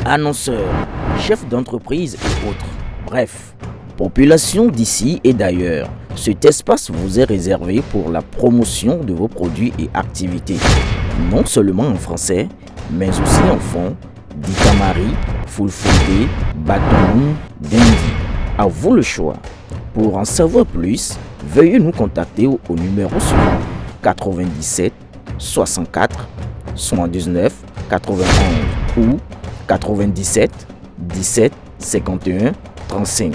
annonceurs, chefs d'entreprise et autres. Bref, population d'ici et d'ailleurs, cet espace vous est réservé pour la promotion de vos produits et activités. Non seulement en français, mais aussi en fond, Dikamari, Fulfulde, Batonou, Dendi. À vous le choix. Pour en savoir plus, veuillez nous contacter au numéro suivant 97 64 79 91 ou 97 17 51 35.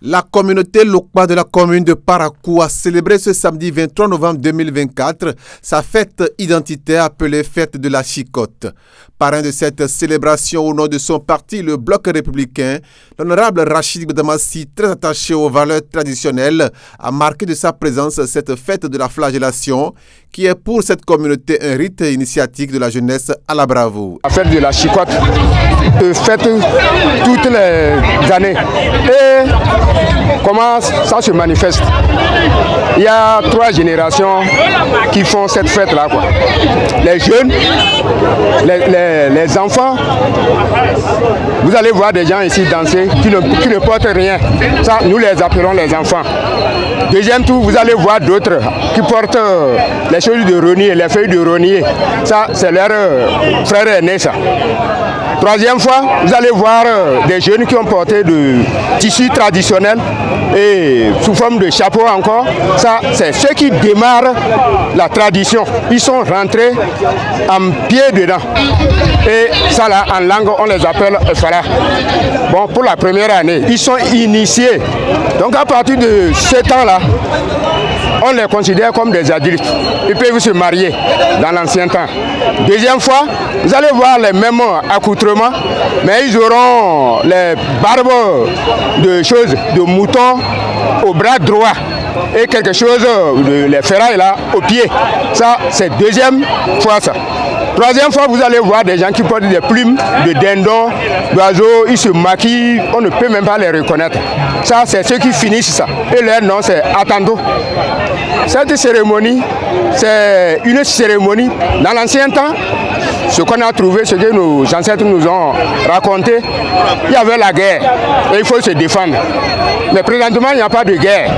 La communauté Lokpa de la commune de Parakou a célébré ce samedi 23 novembre 2024 sa fête identitaire appelée Fête de la Chicotte. Parrain de cette célébration au nom de son parti, le Bloc républicain, l'honorable Rachid Bdamassi, très attaché aux valeurs traditionnelles, a marqué de sa présence cette fête de la flagellation qui est pour cette communauté un rite initiatique de la jeunesse à la bravoure. La fête de la Chicotte se fête toutes les années. Et comment ça se manifeste? Il y a 3 générations qui font cette fête-là. Les jeunes, les enfants. Vous allez voir des gens ici danser qui ne portent rien. Ça, nous les appelons les enfants. Deuxième tour, vous allez voir d'autres qui portent les choses de renier, les feuilles de renier. Ça, c'est leur frère aîné, ça. Troisième fois, vous allez voir des jeunes qui ont porté de tissus traditionnels et sous forme de chapeau encore. Ça, c'est ceux qui démarrent la tradition. Ils sont rentrés en pied dedans. Et ça là, en langue, on les appelle Fara. Bon, pour la première année, ils sont initiés. Donc à partir de ce temps-là, on les considère comme des adultes. Ils peuvent se marier dans l'ancien temps. Deuxième fois, vous allez voir les mêmes accoutrements, mais ils auront les barbes de choses, de moutons au bras droit et quelque chose, les ferrailles là, au pied. Ça, c'est deuxième fois ça. Troisième fois, vous allez voir des gens qui portent des plumes de dindon, d'oiseaux, ils se maquillent, on ne peut même pas les reconnaître. Ça, c'est ceux qui finissent ça. Et leur nom, c'est Atando. Cette cérémonie, c'est une cérémonie. Dans l'ancien temps, ce qu'on a trouvé, ce que nos ancêtres nous ont raconté, il y avait la guerre et il faut se défendre. Mais présentement, il n'y a pas de guerre.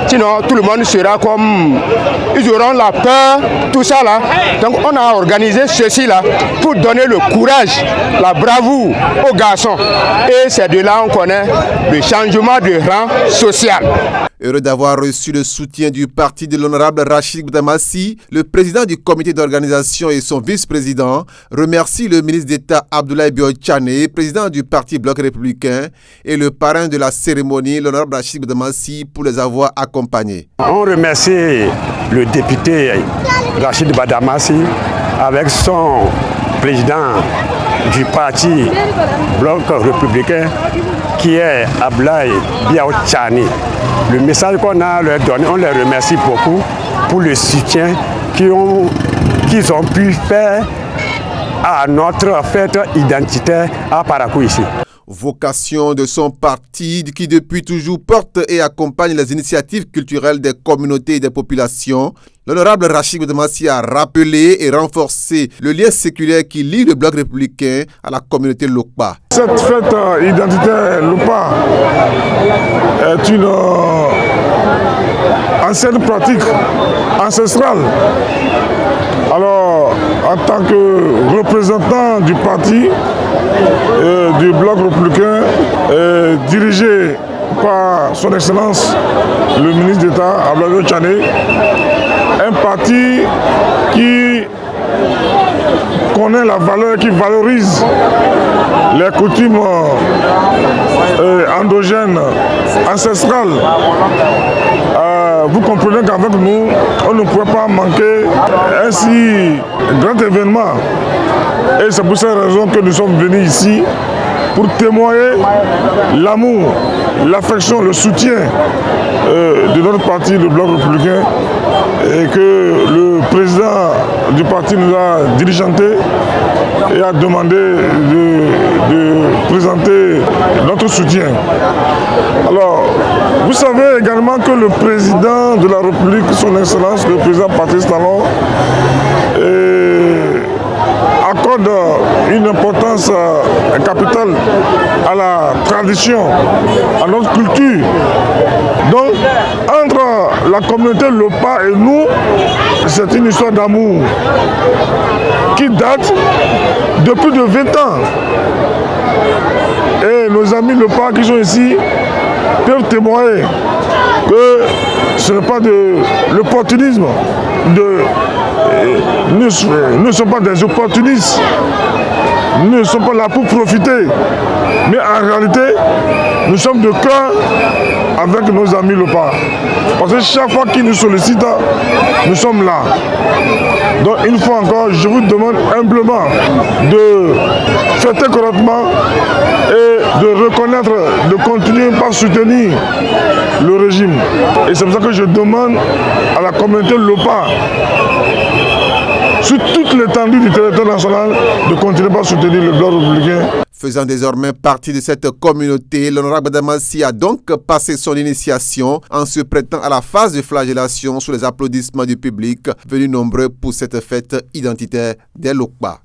Sinon, tout le monde sera comme... Ils auront la peur, tout ça là. Donc, on a organisé ceci là pour donner le courage, la bravoure aux garçons. Et c'est de là qu'on connaît le changement de rang social. Heureux d'avoir reçu le soutien du parti de l'honorable Rachid Bdamassi, le président du comité d'organisation et son vice-président remercie le ministre d'État Abdoulaye Bio-Tchane, président du parti Bloc républicain, et le parrain de la cérémonie, l'honorable Rachid Bdamassi, pour les avoir accompagnés. On remercie le député Rachid Bdamassi avec son président du parti Bloc républicain qui est Abdoulaye Bio-Tchane. Le message qu'on a leur donné, on les remercie beaucoup pour le soutien qu'ils ont pu faire à notre fête identitaire à Parakou ici. Vocation de son parti qui depuis toujours porte et accompagne les initiatives culturelles des communautés et des populations, l'honorable Rachid Bdamassi a rappelé et renforcé le lien séculaire qui lie le Bloc républicain à la communauté Lokpa. Cette fête identitaire Lokpa est une ancienne pratique ancestrale. Alors, en tant que représentant du parti du Bloc républicain, dirigé par son Excellence le ministre d'État Abdoulaye Bio-Tchane, un parti qui connaît la valeur, qui valorise les coutumes endogènes, ancestrales. Vous comprenez qu'avec nous, on ne pouvait pas manquer un si grand événement. Et c'est pour cette raison que nous sommes venus ici pour témoigner l'amour, l'affection, le soutien de notre parti, le Bloc républicain, et que le président du parti nous a diligenté et a demandé de de présenter notre soutien. Alors, vous savez également que le président de la République, son Excellence, le président Patrice Talon, accorde une importance capitale à la tradition, à notre culture. Donc, entre la communauté Lopa et nous, c'est une histoire d'amour qui date de plus de 20 ans. Et nos amis Lopa qui sont ici peuvent témoigner que ce n'est pas de l'opportunisme, nous ne sommes pas des opportunistes, nous ne sommes pas là pour profiter, mais en réalité, nous sommes de cœur avec nos amis Lopa. Parce que chaque fois qu'ils nous sollicitent, nous sommes là. Donc une fois encore, je vous demande humblement de fêter correctement et de reconnaître, de continuer par soutenir le régime. Et c'est pour ça que je demande à la communauté Lopa, sur toute l'étendue du territoire national, de continuer par soutenir le bloc républicain. Faisant désormais partie de cette communauté, l'honorable Damassi a donc passé son initiation en se prêtant à la phase de flagellation sous les applaudissements du public, venus nombreux pour cette fête identitaire des Lokpa.